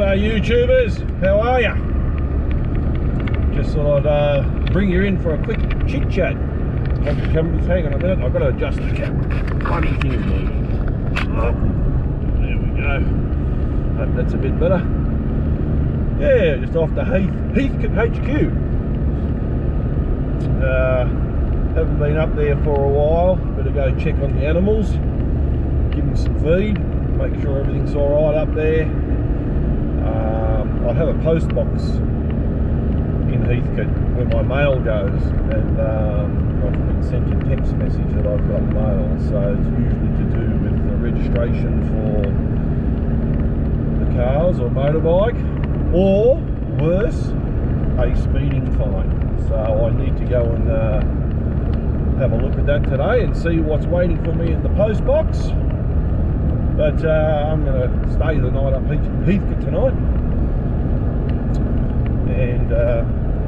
G'day YouTubers, how are ya? Just thought I'd bring you in for a quick chit chat. Hang on a minute, I've got to adjust the camera. Funny thing's moving. Oh, there we go. Hope that's a bit better. Yeah, just off to Heathcote HQ. Haven't been up there for a while. Better go check on the animals, give them some feed, make sure everything's alright up there. I have a post box in Heathcote where my mail goes, and I've been sent a text message that I've got mail, so it's usually to do with the registration for the cars or motorbike, or worse, a speeding fine. So I need to go and have a look at that today and see what's waiting for me in the post box. But I'm going to stay the night up Heathcote tonight. And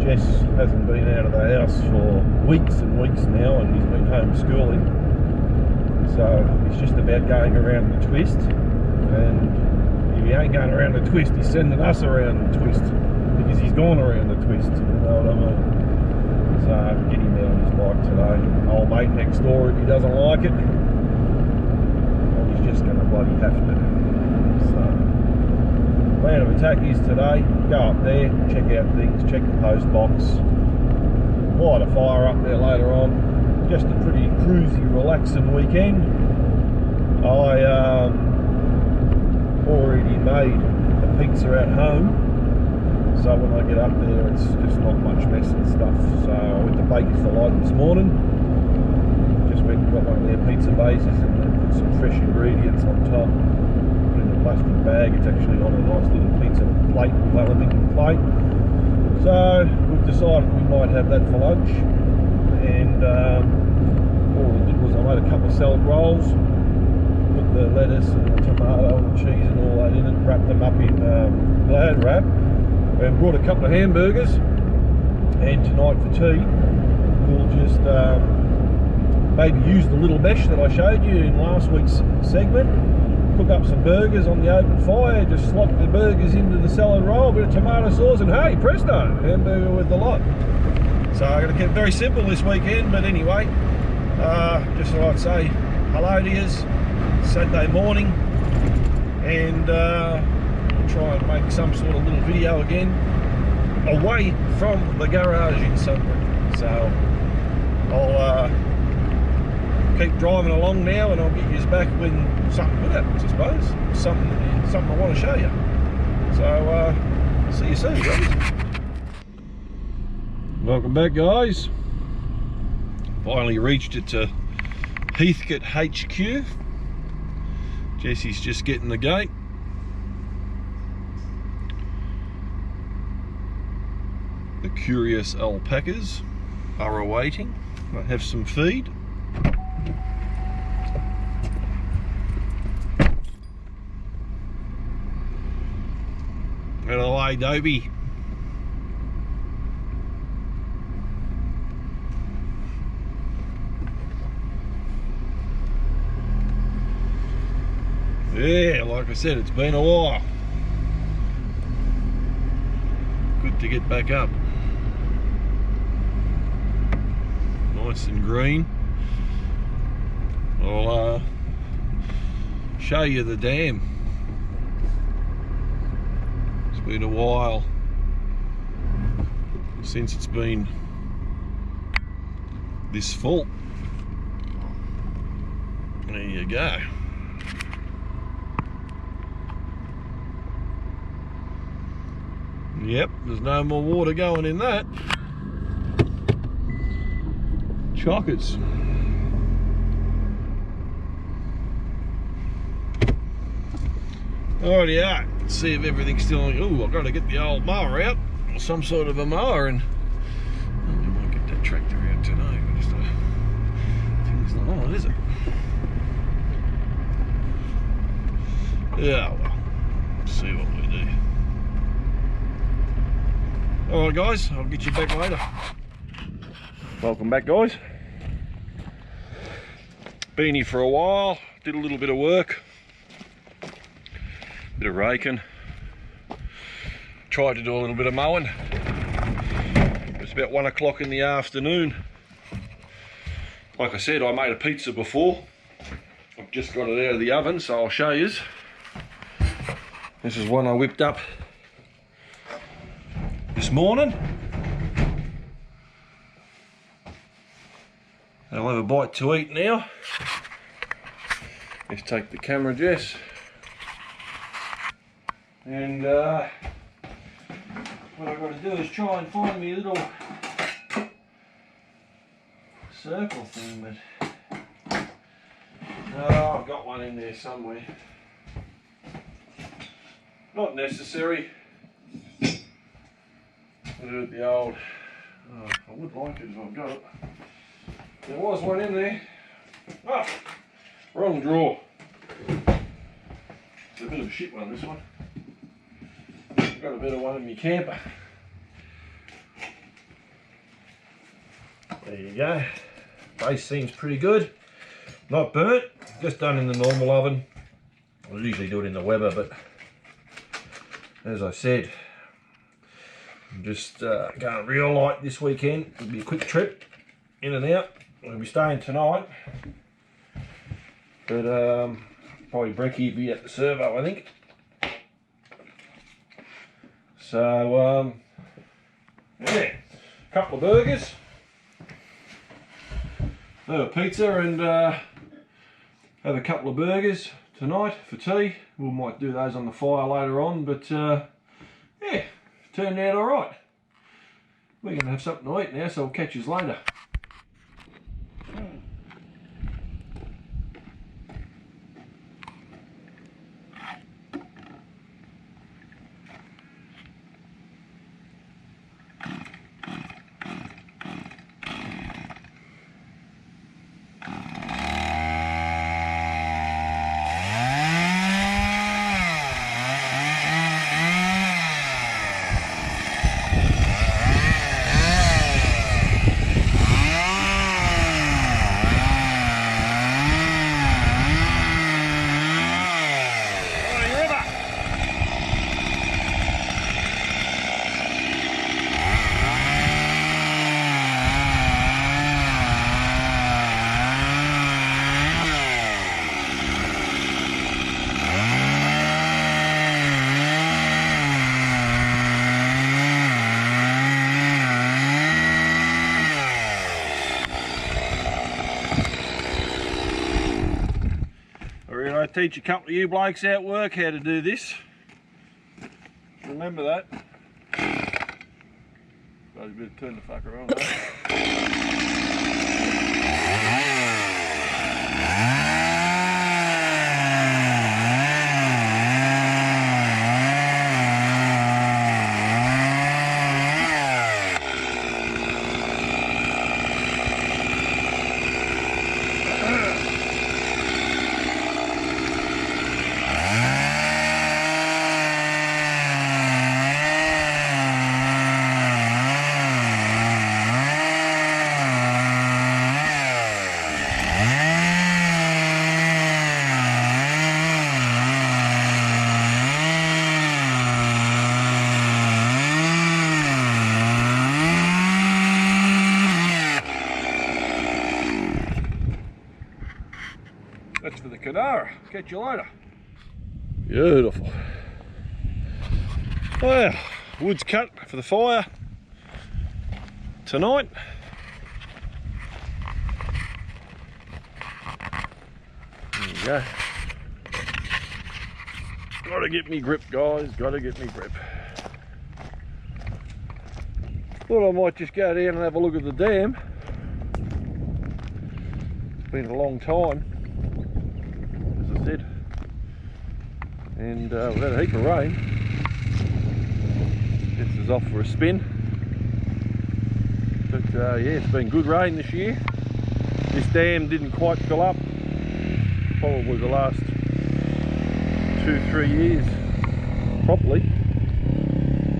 Jess hasn't been out of the house for weeks and weeks now, and he's been homeschooling. So it's just about going around the twist. And if he ain't going around the twist, he's sending us around the twist, because he's gone around the twist, you know what I mean? So get him out on his bike today. Old mate next door, if he doesn't like it, just going to bloody have to. So, plan of attack is today, go up there, check out things, check the post box, light a fire up there later on. Just a pretty cruisy, relaxing weekend. I already made a pizza at home, so when I get up there it's just not much mess and stuff. So I went to Baker's Delight this morning, just went and got one of their pizza bases and some fresh ingredients on top, put in a plastic bag. It's actually on a nice little pizza plate, aluminium plate. So we've decided we might have that for lunch, and all I did was I made a couple of salad rolls, put the lettuce and the tomato and cheese and all that in it, wrapped them up in Glad wrap, and brought a couple of hamburgers. And tonight for tea we'll just maybe use the little mesh that I showed you in last week's segment, cook up some burgers on the open fire, just slot the burgers into the salad roll, a bit of tomato sauce, and hey, presto, hamburger with the lot. So I'm going to keep it very simple this weekend, but anyway, just thought I'd say hello to you, Saturday morning, and we'll try and make some sort of little video again, away from the garage in Sunbury. So I'll keep driving along now, and I'll get you back when something good happens, I suppose. Something I want to show you. So see you soon, guys. Welcome back, guys. Finally reached it to Heathcote HQ. Jesse's just getting the gate. The curious alpacas are awaiting. I have some feed. Out of the way, Dopey. Yeah, like I said, it's been a while. Good to get back up. Nice and green. I'll show you the dam. It's been a while since it's been this full. There you go. Yep, there's no more water going in that. Chockers. Alrighty, let's see if everything's still on. Oh, I've got to get the old mower out, or some sort of a mower, and we might get that tractor out today. But just thing's not on, is it? Yeah, well, let's see what we do. Alright guys, I'll get you back later. Welcome back, guys. Been here for a while, did a little bit of work, bit of raking, tried to do a little bit of mowing. It's about 1 o'clock in the afternoon. Like I said, I made a pizza before. I've just got it out of the oven, so I'll show you. This is one I whipped up this morning. I'll have a bite to eat now. Let's take the camera, Jess. And what I've got to do is try and find me little circle thing, but oh, I've got one in there somewhere. Not necessary. I'll do it the old. Oh, I would like it if I've got it. There was one in there. Ah, wrong drawer. It's a bit of a shit one, this one. I've got a better one in my camper. There you go. Base seems pretty good. Not burnt, just done in the normal oven. I usually do it in the Weber, but as I said, I'm just going real light this weekend. It'll be a quick trip in and out. We'll be staying tonight, but probably brekkie will be at the servo, I think. So yeah, a couple of burgers, have a pizza, and have a couple of burgers tonight for tea. We might do those on the fire later on, but yeah, turned out all right. We're going to have something to eat now, so I'll catch you later. I teach a couple of you blokes out work how to do this. Remember that. Got a bit of turn the fucker on. That's for the Canara. Catch you later. Beautiful. Well, wood's cut for the fire tonight. There you go. Gotta get me grip, guys. Gotta get me grip. Thought I might just go down and have a look at the dam. It's been a long time, as I said, and we've had a heap of rain. This is off for a spin, but yeah, it's been good rain this year. This dam didn't quite fill up, probably the last 2-3 years properly,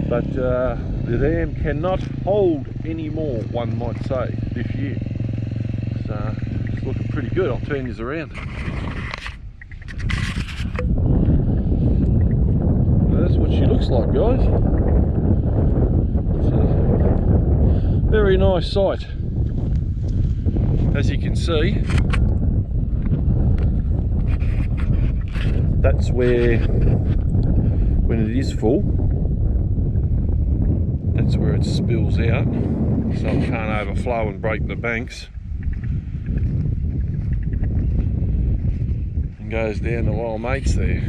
but the dam cannot hold any more, one might say, this year. So it's looking pretty good. I'll turn this around. That's what what she looks like, guys. It's a very nice site. As you can see, that's where, when it is full, that's where it spills out, so it can't overflow and break the banks. And goes down to Holmeseys there.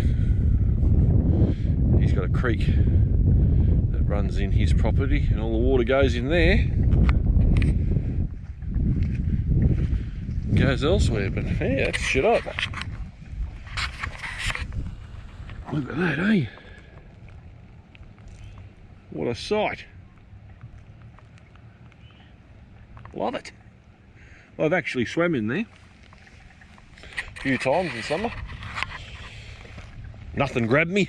He's got a creek that runs in his property, and all the water goes in there. Goes elsewhere, but yeah, that's shit up. Look at that, eh? What a sight. Love it. I've actually swam in there a few times in summer. Nothing grabbed me.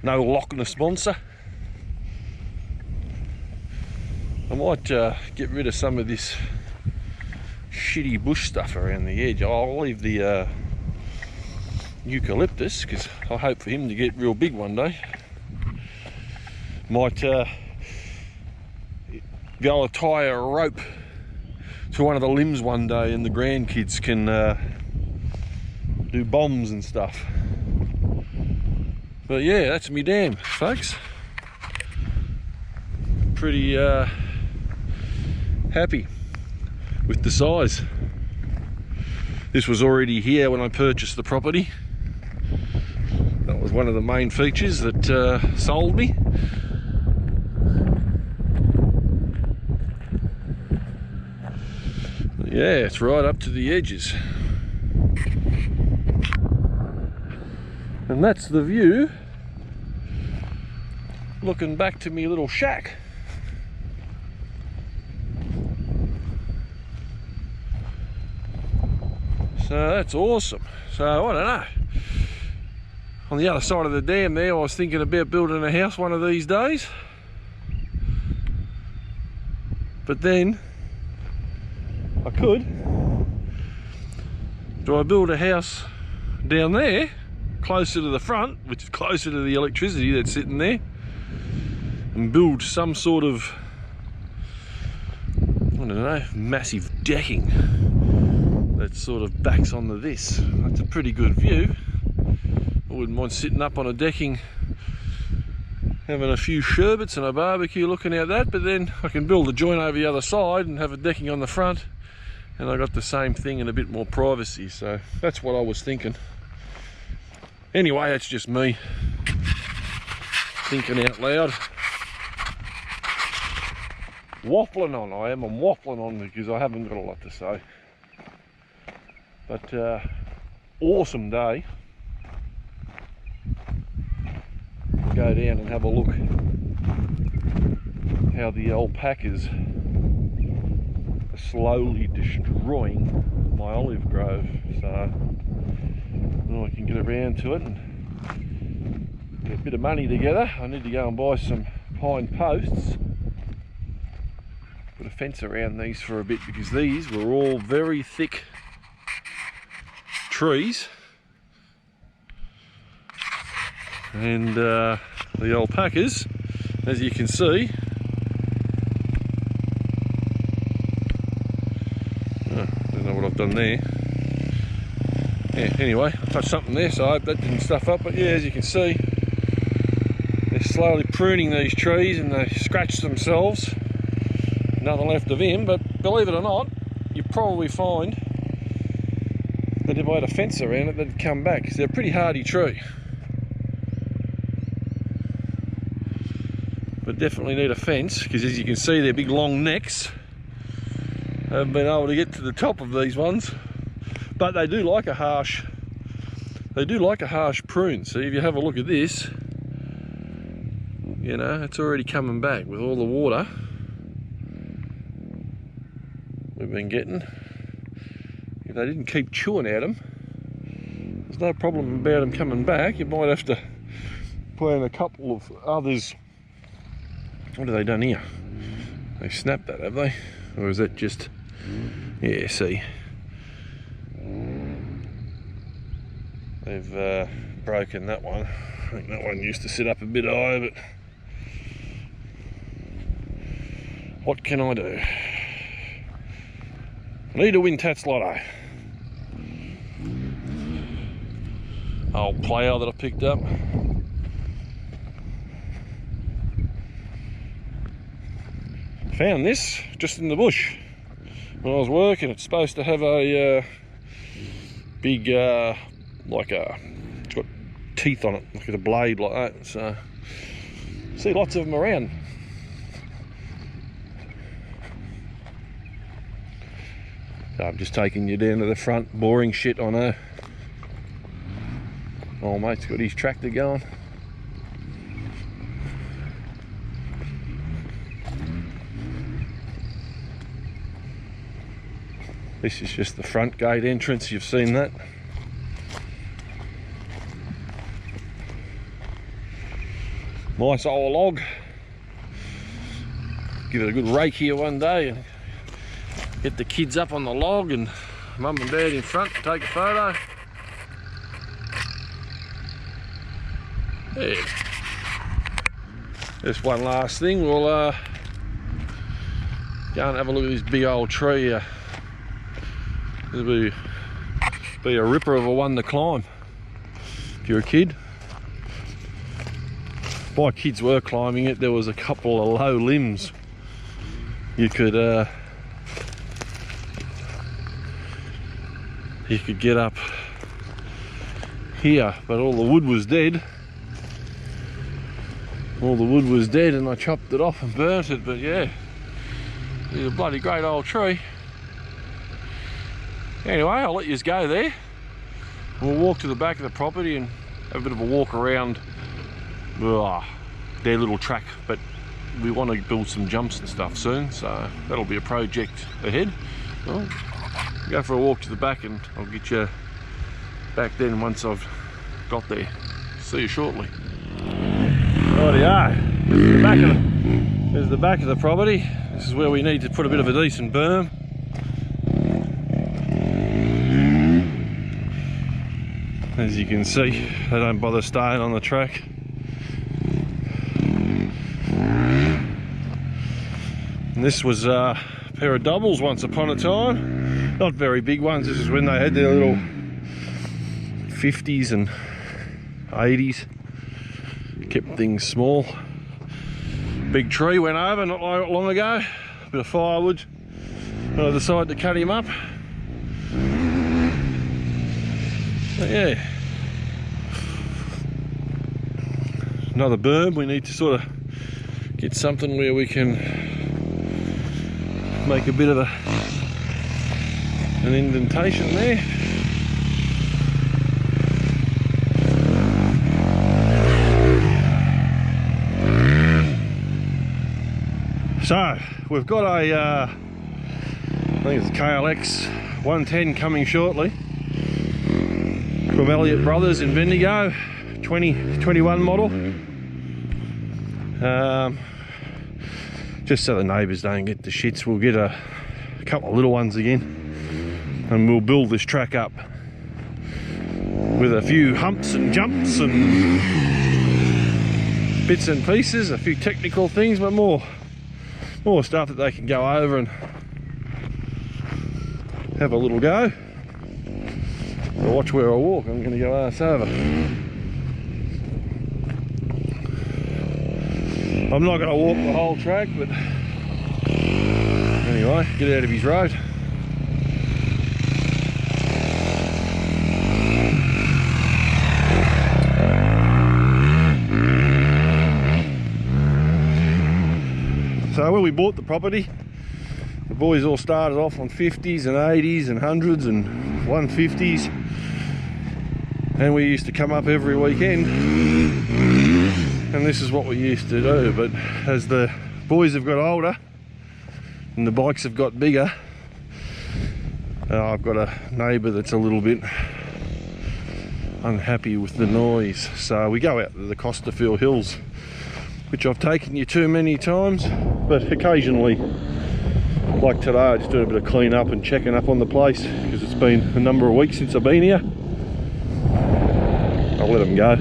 No Loch Ness sponsor. I might get rid of some of this shitty bush stuff around the edge. I'll leave the eucalyptus because I hope for him to get real big one day. Might be able to tie a rope to one of the limbs one day, and the grandkids can do bombs and stuff. But yeah, that's me dam, folks. Pretty happy with the size. This was already here when I purchased the property. That was one of the main features that sold me. But yeah, it's right up to the edges. And that's the view looking back to me little shack. So that's awesome. So I don't know. On the other side of the dam there, I was thinking about building a house one of these days. But then I could. Do I build a house down there, closer to the front, which is closer to the electricity that's sitting there, and build some sort of, I don't know, massive decking that sort of backs onto this? That's a pretty good view. I wouldn't mind sitting up on a decking, having a few sherbets and a barbecue looking at that, but then I can build a joint over the other side and have a decking on the front, and I got the same thing and a bit more privacy. So that's what I was thinking. Anyway, that's just me thinking out loud. Waffling on, I'm waffling on because I haven't got a lot to say. But awesome day. We'll go down and have a look how the alpacas are slowly destroying my olive grove. So I can get around to it and get a bit of money together. I need to go and buy some pine posts. Put a fence around these for a bit because these were all very thick trees, and the alpacas, as you can see, don't know what I've done there. Yeah, anyway, I touched something there, so I hope that didn't stuff up. But yeah, as you can see, they're slowly pruning these trees and they scratch themselves. Nothing left of him, but believe it or not, you probably find that if I had a fence around it, they'd come back, because they're a pretty hardy tree. But definitely need a fence, because as you can see, their big long necks haven't been able to get to the top of these ones. But they do like a harsh prune. So if you have a look at this, you know, it's already coming back with all the water we've been getting. If they didn't keep chewing at them, there's no problem about them coming back. You might have to put in a couple of others. What have they done here? They snapped that, have they? Or is that just, yeah, see, they've broken that one. I think that one used to sit up a bit higher, but what can I do? I need to win Tats Lotto. Old player that I picked up. Found this just in the bush when I was working. It's supposed to have a big, like it's got teeth on it, like a blade like that. So see lots of them around. So I'm just taking you down to the front, boring shit, I know. Old mate's got his tractor going. This is just the front gate entrance, you've seen that. Nice old log. Give it a good rake here one day and get the kids up on the log and mum and dad in front to take a photo. Yeah. Just one last thing, we'll go and have a look at this big old tree here. It'll be a ripper of a one to climb if you're a kid. My kids were climbing it. There was a couple of low limbs you could get up here, but all the wood was dead. All the wood was dead and I chopped it off and burnt it, but yeah, it's a bloody great old tree. Anyway, I'll let you go there. We'll walk to the back of the property and have a bit of a walk around their little track, but we want to build some jumps and stuff soon, so that'll be a project ahead. Well, go for a walk to the back and I'll get you back then once I've got there. See you shortly. Rightio, there's the back of the property. This is where we need to put a bit of a decent berm. As you can see, they don't bother staying on the track. And this was a pair of doubles once upon a time. Not very big ones. This is when they had their little 50s and 80s. Kept things small. Big tree went over not long ago. Bit of firewood. And I decided to cut him up. But yeah, another berm. We need to sort of get something where we can make a bit of an indentation there. So we've got a I think it's a KLX 110 coming shortly from Elliott Brothers in Bendigo, 2021 model. Just so the neighbours don't get the shits, we'll get a couple of little ones again and we'll build this track up with a few humps and jumps and bits and pieces, a few technical things, but more stuff that they can go over and have a little go. So watch where I walk, I'm going to go arse over. I'm not going to walk the whole track, but anyway, get out of his road. So when we bought the property, the boys all started off on 50s and 80s and 100s and 150s, and we used to come up every weekend, and this is what we used to do. But as the boys have got older and the bikes have got bigger, I've got a neighbour that's a little bit unhappy with the noise, so we go out to the Costerfield Hills, which I've taken you to many times, but occasionally, like today, I just doing a bit of clean up and checking up on the place because it's been a number of weeks since I've been here. I'll let them go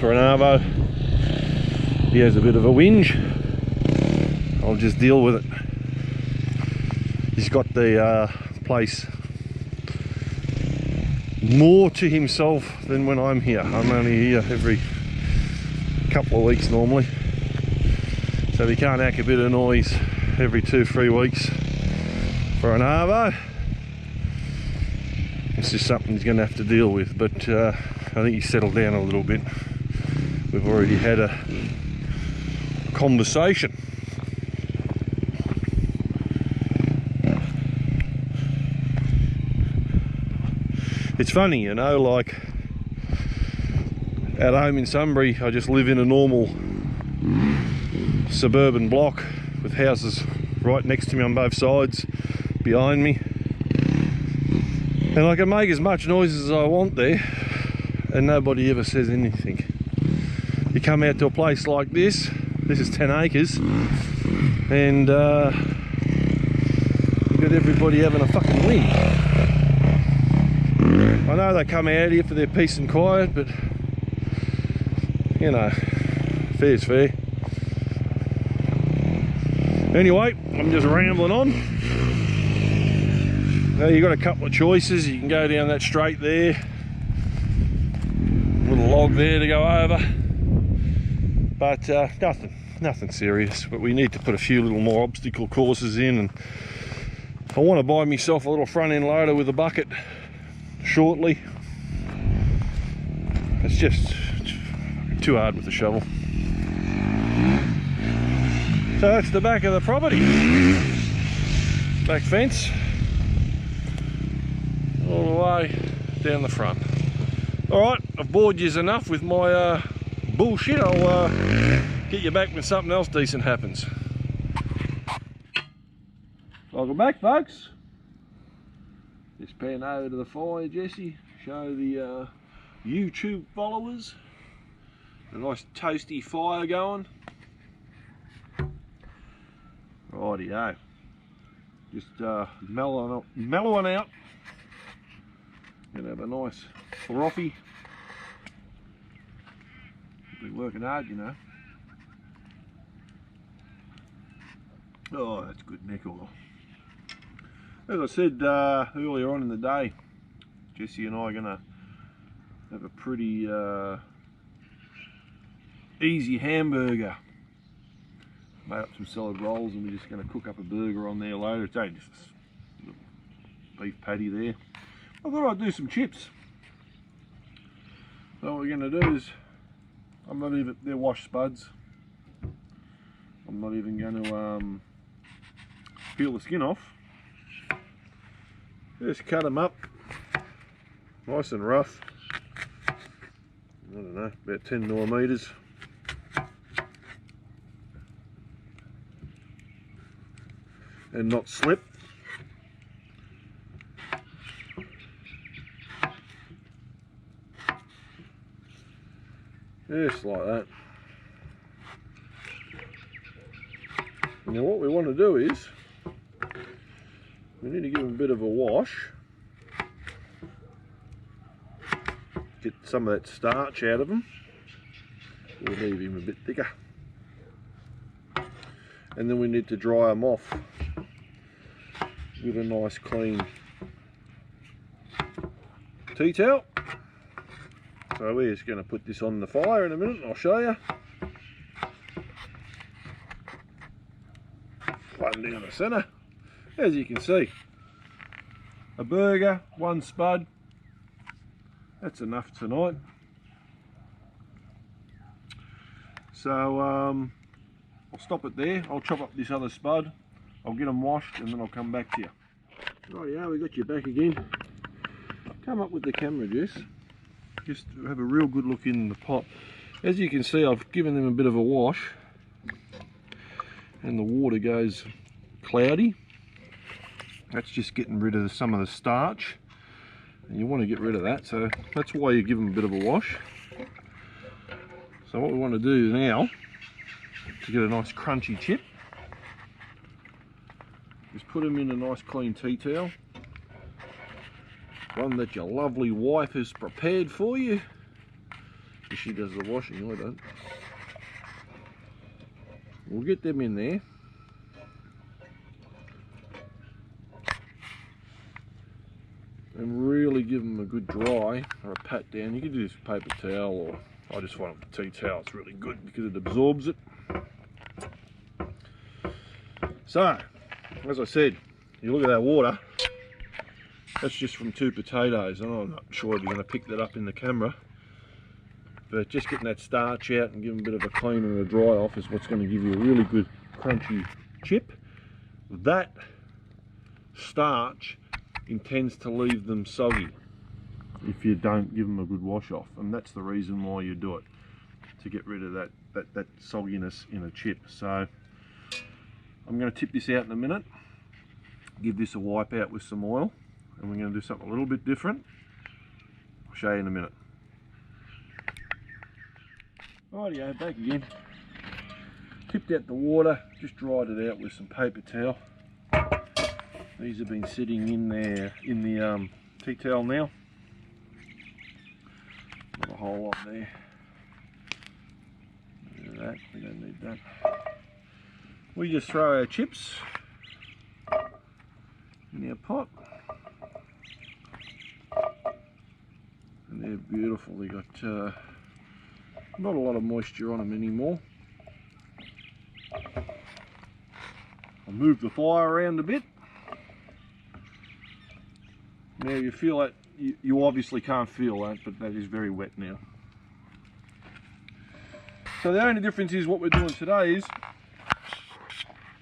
for an arvo. He has a bit of a whinge. I'll just deal with it. He's got the place more to himself than when I'm here. I'm only here every couple of weeks normally, so he can't act a bit of noise every 2-3 weeks for an arvo. It's just something he's going to have to deal with, but I think he's settled down a little bit. We've already had a conversation. It's funny, you know, like at home in Sunbury, I just live in a normal suburban block with houses right next to me on both sides, behind me, and I can make as much noise as I want there and nobody ever says anything. You come out to a place like this is 10 acres, and you've got everybody having a fucking win. I know they come out here for their peace and quiet, but you know, fair's fair. Anyway, I'm just rambling on. Now you've got a couple of choices. You can go down that straight there, little log there to go over, but nothing serious. But we need to put a few little more obstacle courses in, and I want to buy myself a little front end loader with a bucket shortly. It's just too hard with the shovel. So that's the back of the property. Back fence all the way down the front. Alright, I've bored you enough with my bullshit. I'll get you back when something else decent happens. Welcome back, folks. Just pan over to the fire, Jesse. Show the YouTube followers a nice toasty fire going. Rightio. Just mellowing out. Gonna have a nice frothy. Been working hard, you know. Oh, that's good neck oil. As I said earlier on in the day, Jesse and I are going to have a pretty easy hamburger. Made up some solid rolls and we're just going to cook up a burger on there later. It's only just a little beef patty there. I thought I'd do some chips. So what we're going to do is, they're washed spuds. I'm not even going to peel the skin off. Just cut them up nice and rough. I don't know, about 10 millimeters. And not slip. Just like that. Now what we want to do is, we need to give them a bit of a wash. Get some of that starch out of them. We'll leave him a bit thicker. And then we need to dry them off with a nice clean tea towel. So we're just going to put this on the fire in a minute and I'll show you. One down the centre. As you can see, a burger, one spud, that's enough tonight. So I'll stop it there. I'll chop up this other spud, I'll get them washed and then I'll come back to you. Oh yeah, we got you back again. Come up with the camera, Jess. Just have a real good look in the pot. As you can see, I've given them a bit of a wash and the water goes cloudy. That's just getting rid of some of the starch, and you want to get rid of that, so that's why you give them a bit of a wash. So what we want to do now to get a nice crunchy chip is put them in a nice clean tea towel, one that your lovely wife has prepared for you. She does the washing, I don't. We'll get them in there. And really give them a good dry or a pat down. You can do this with paper towel, or I just find it with tea towel. It's really good because it absorbs it. So, as I said, you look at that water, that's just from 2 potatoes. And I'm not sure if you're going to pick that up in the camera, but just getting that starch out and giving a bit of a clean and a dry off is what's going to give you a really good crunchy chip. That starch intends to leave them soggy if you don't give them a good wash off, and that's the reason why you do it, to get rid of that sogginess in a chip. So I'm going to tip this out in a minute, give this a wipe out with some oil, and we're going to do something a little bit different. I'll show you in a minute. Rightio, back again. Tipped out the water, just dried it out with some paper towel. These have been sitting in there in the tea towel now. Not a whole lot there. Look at that, we don't need that. We just throw our chips in our pot. And they're beautiful. They got not a lot of moisture on them anymore. I'll move the fire around a bit. Now you feel that, you obviously can't feel that, but that is very wet now. So the only difference is what we're doing today is,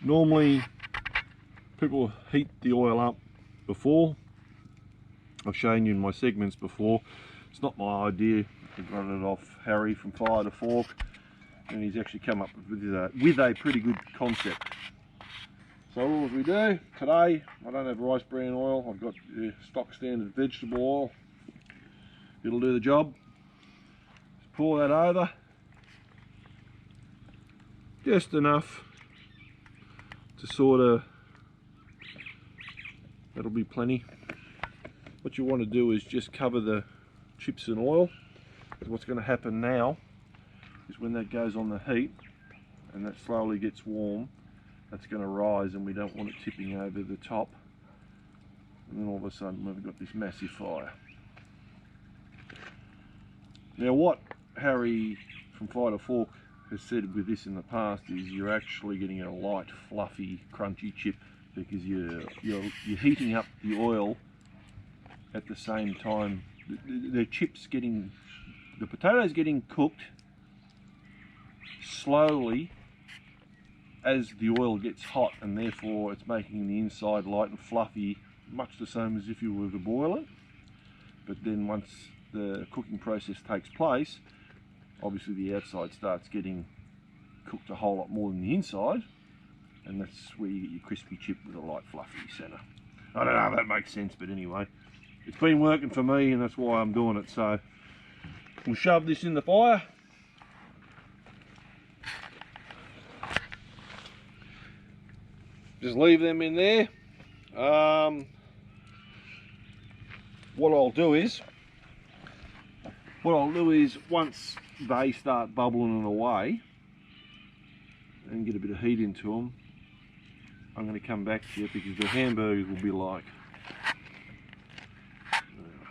normally people heat the oil up before. I've shown you in my segments before. It's not my idea. I got it off Harry from Fire to Fork, and he's actually come up with a pretty good concept. So all we do today, I don't have rice bran oil, I've got stock standard vegetable oil. It'll do the job. Just pour that over, just enough to sort of, that'll be plenty. What you want to do is just cover the chips in oil, because what's going to happen now is when that goes on the heat and that slowly gets warm, that's going to rise, and we don't want it tipping over the top, and then all of a sudden we've got this massive fire. Now what Harry from Fire to Fork has said with this in the past is you're actually getting a light, fluffy, crunchy chip, because you're heating up the oil at the same time. The chips getting, the potatoes getting cooked slowly as the oil gets hot, and therefore it's making the inside light and fluffy, much the same as if you were to boil it. But then once the cooking process takes place, obviously the outside starts getting cooked a whole lot more than the inside, and that's where you get your crispy chip with a light fluffy centre. I don't know if that makes sense, but anyway, it's been working for me, and that's why I'm doing it. So we'll shove this in the fire. Just leave them in there. What I'll do is once they start bubbling away and get a bit of heat into them, I'm going to come back to you, because the hamburgers will be like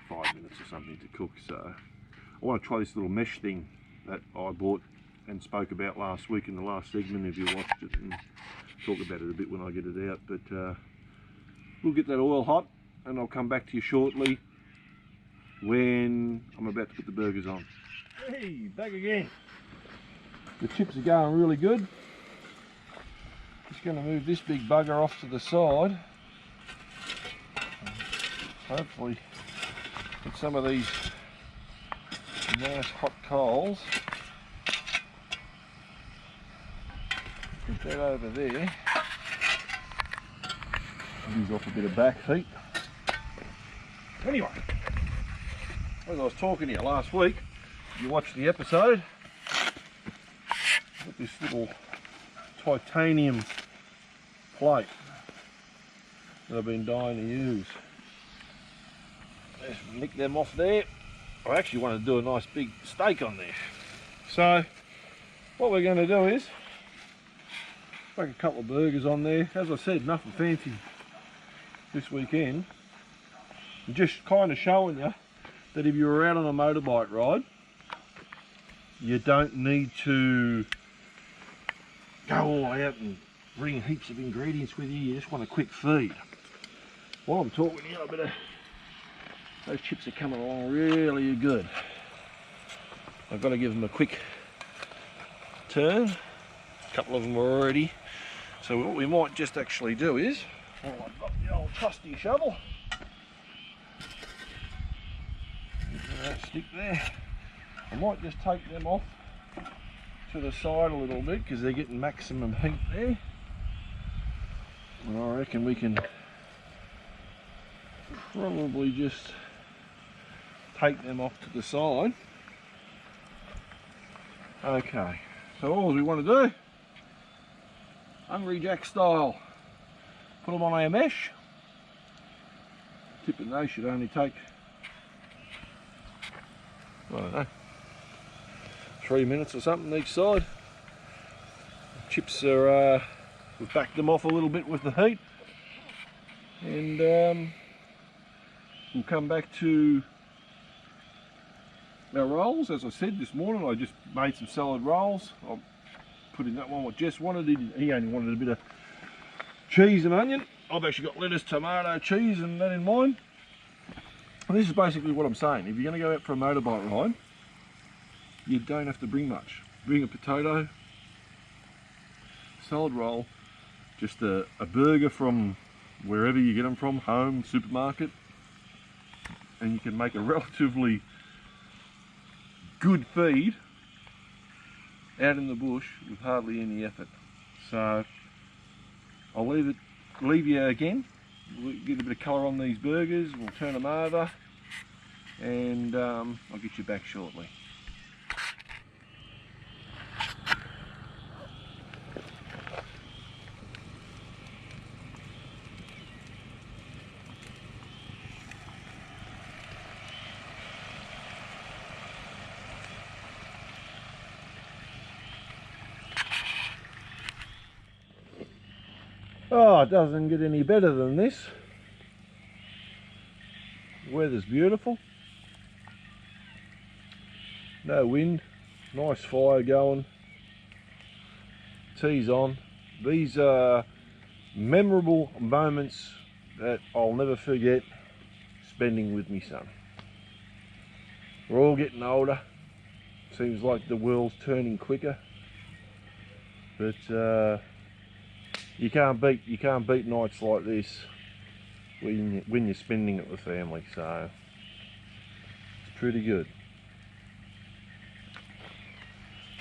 5 minutes or something to cook. So I want to try this little mesh thing that I bought and spoke about last week in the last segment, if you watched it, and talk about it a bit when I get it out. But we'll get that oil hot, and I'll come back to you shortly when I'm about to put the burgers on. Hey, back again. The chips are going really good. Just going to move this big bugger off to the side. Hopefully get some of these nice hot coals. Put that over there. Use off a bit of back heat. Anyway, as I was talking to you last week, you watched the episode, got this little titanium plate that I've been dying to use. Just nick them off there. I actually want to do a nice big steak on there. So what we're going to do is make a couple of burgers on there. As I said, nothing fancy this weekend. I'm just kind of showing you that if you're out on a motorbike ride, you don't need to go all out and bring heaps of ingredients with you. You just want a quick feed. While I'm talking here, I better, those chips are coming along really good. I've got to give them a quick turn. A couple of them are already. So what we might just actually do is, well, I've got the old trusty shovel. That stick there. I might just take them off to the side a little bit because they're getting maximum heat there. And I reckon we can probably just take them off to the side. Okay, so all we want to do, Hungry Jack style, put them on our mesh. Tipping those should only take, I don't know, 3 minutes or something each side. Chips are, we've backed them off a little bit with the heat, and we'll come back to our rolls. As I said this morning, I just made some salad rolls. I'll put in that one what Jess wanted. He only wanted a bit of cheese and onion. I've actually got lettuce, tomato, cheese and that in mind. And this is basically what I'm saying. If you're going to go out for a motorbike ride, you don't have to bring much. Bring a potato, salad roll, just a burger from wherever you get them from, home, supermarket, and you can make a relatively good feed out in the bush with hardly any effort. So I'll leave you again. We'll get a bit of colour on these burgers, we'll turn them over, and I'll get you back shortly. Oh, it doesn't get any better than this. The weather's beautiful. No wind. Nice fire going. Tea's on. These are memorable moments that I'll never forget spending with me son. We're all getting older. Seems like the world's turning quicker. But you can't beat nights like this when you're spending it with family, so it's pretty good.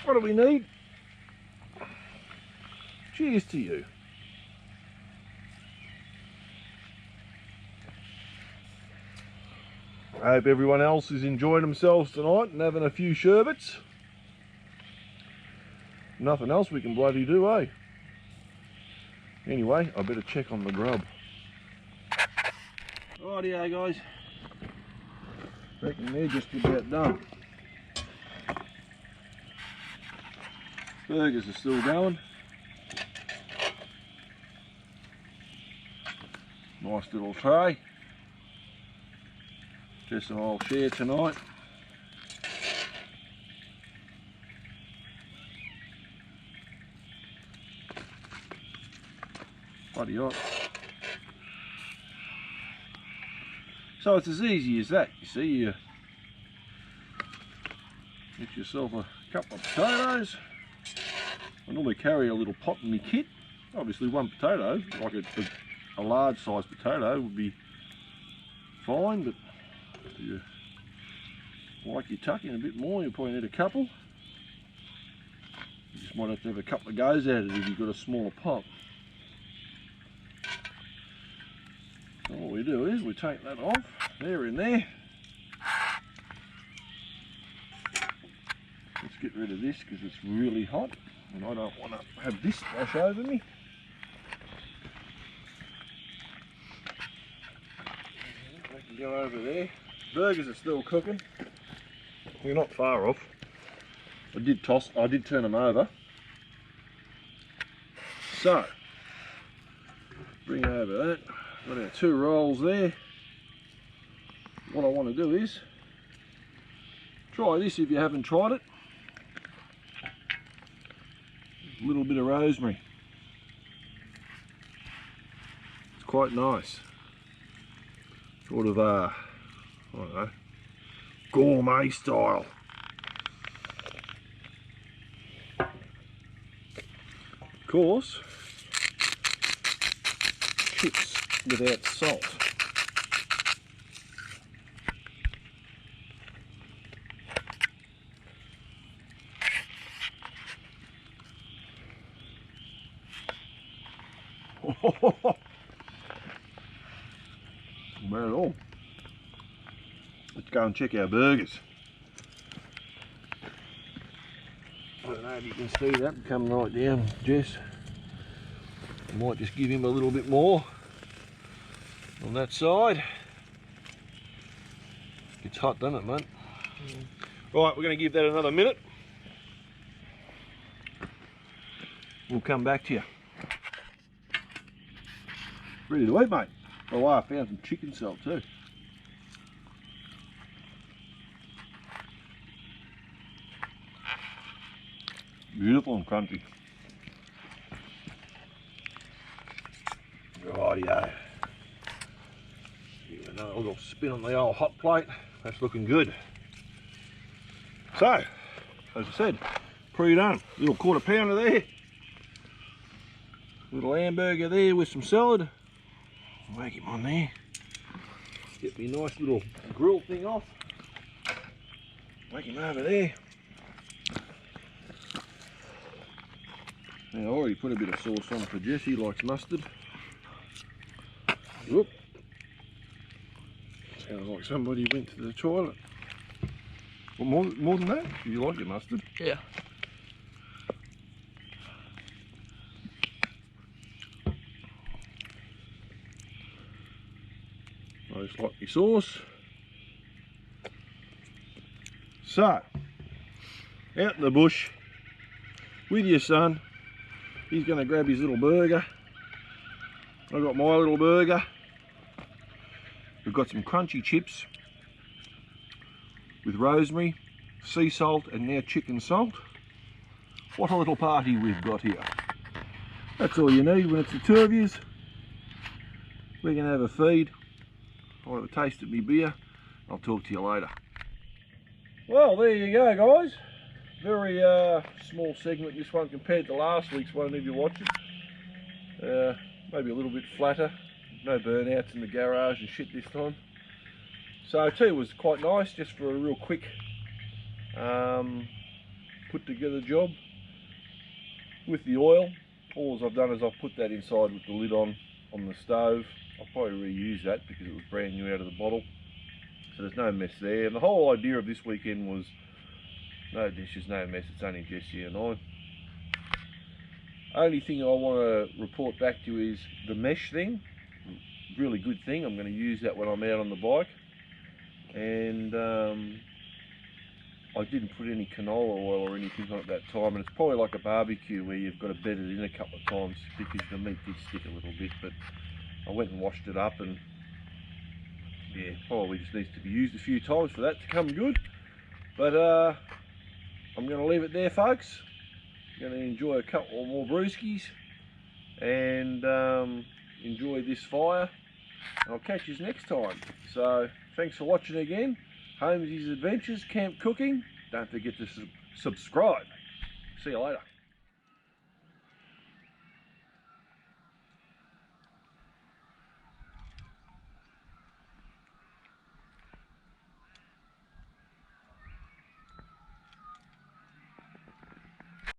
What do we need? Cheers to you. I hope everyone else is enjoying themselves tonight and having a few sherbets. Nothing else we can bloody do, eh? Anyway, I better check on the grub. Rightio guys, reckon they're just about done. Burgers are still going. Nice little tray. Just I'll share tonight. Bloody hot. So it's as easy as that, you see. You get yourself a couple of potatoes. I normally carry a little pot in my kit. Obviously one potato, like a large size potato would be fine, but if you like you tuck in a bit more, you probably need a couple. You just might have to have a couple of goes at it if you've got a smaller pot. So what we do is we take that off, they're in there. Let's get rid of this because it's really hot and I don't want to have this splash over me. I can go over there. Burgers are still cooking. We're not far off. I did turn them over. So, bring over that. Got our 2 rolls there. What I want to do is try this if you haven't tried it. A little bit of rosemary. It's quite nice. Sort of I don't know, gourmet style. Of course, chips without salt. Not bad at all. Let's go and check our burgers. I don't know if you can see that coming right down, Jess. I might just give him a little bit more on that side. It's hot, doesn't it, mate? Right, we're going to give that another minute. We'll come back to you. Ready to eat, mate. Oh, I found some chicken salt too. Beautiful and crunchy. Rightio. Give it another little spin on the old hot plate. That's looking good. So, as I said, pre-done. Little quarter pounder there. Little hamburger there with some salad. Whack him on there. Get me nice little grill thing off. Whack him over there. Now I already put a bit of sauce on for Jess, he likes mustard. Whoop. Sounds like somebody went to the toilet. Well, more than that? Do you like your mustard? Yeah. Most like your sauce. So, out in the bush with your son. He's going to grab his little burger. I've got my little burger. We've got some crunchy chips with rosemary, sea salt, and now chicken salt. What a little party we've got here. That's all you need when it's the 2 of yous. We're going to have a feed. I'll have a taste of my beer. I'll talk to you later. Well, there you go, guys. Very small segment, this one, compared to last week's one, if you watch it. Maybe a little bit flatter. No burnouts in the garage and shit this time. So too, it was quite nice, just for a real quick put together job. With the oil, all I've done is I've put that inside with the lid on the stove. I'll probably reuse that because it was brand new out of the bottle. So there's no mess there. And the whole idea of this weekend was no dishes, no mess, it's only Jessie and I. Only thing I want to report back to you is the mesh thing. Really good thing. I'm going to use that when I'm out on the bike. And I didn't put any canola oil or anything on it that time. And it's probably like a barbecue where you've got to bed it in a couple of times because the meat did stick a little bit. But I went and washed it up, and yeah, probably just needs to be used a few times for that to come good. But I'm going to leave it there, folks. I'm going to enjoy a couple more brewskis and enjoy this fire. And I'll catch you next time. So thanks for watching again. Holmeseys Adventures, Camp Cooking. Don't forget to subscribe. See you later.